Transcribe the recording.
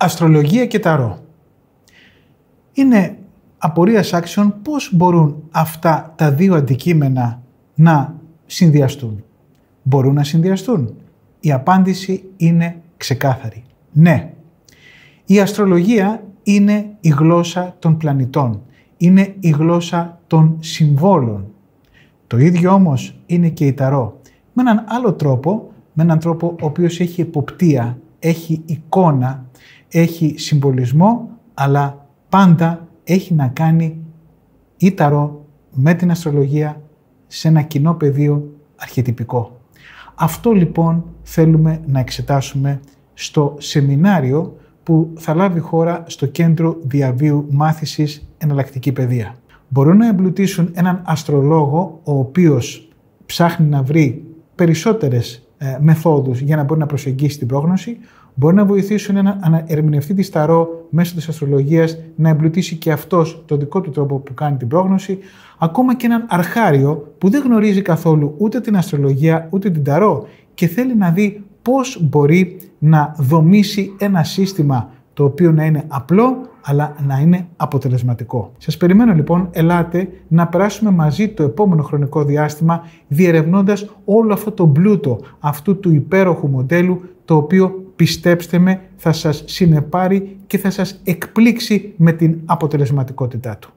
Αστρολογία και ταρό. Είναι απορίας άξιων πώς μπορούν αυτά τα δύο αντικείμενα να συνδυαστούν. Μπορούν να συνδυαστούν? Η απάντηση είναι ξεκάθαρη. Ναι. Η αστρολογία είναι η γλώσσα των πλανητών. Είναι η γλώσσα των συμβόλων. Το ίδιο όμως είναι και η ταρό. Με έναν άλλο τρόπο, με έναν τρόπο ο οποίος έχει εποπτεία, έχει εικόνα, έχει συμβολισμό, αλλά πάντα έχει να κάνει η ταρό με την αστρολογία σε ένα κοινό πεδίο αρχετυπικό. Αυτό λοιπόν θέλουμε να εξετάσουμε στο σεμινάριο που θα λάβει χώρα στο Κέντρο Διαβίου Μάθησης Εναλλακτική Παιδεία. Μπορούν να εμπλουτίσουν έναν αστρολόγο ο οποίος ψάχνει να βρει περισσότερες μεθόδους για να μπορεί να προσεγγίσει την πρόγνωση. Μπορεί να βοηθήσουν έναν ερμηνευτή της ταρό μέσω της αστρολογίας να εμπλουτίσει και αυτός το δικό του τρόπο που κάνει την πρόγνωση. Ακόμα και έναν αρχάριο που δεν γνωρίζει καθόλου ούτε την αστρολογία ούτε την ταρό και θέλει να δει πώς μπορεί να δομήσει ένα σύστημα το οποίο να είναι απλό αλλά να είναι αποτελεσματικό. Σας περιμένω λοιπόν, ελάτε να περάσουμε μαζί το επόμενο χρονικό διάστημα διερευνώντας όλο αυτό το πλούτο αυτού του υπέροχου μοντέλου, το οποίο, πιστέψτε με, θα σας συνεπάρει και θα σας εκπλήξει με την αποτελεσματικότητά του.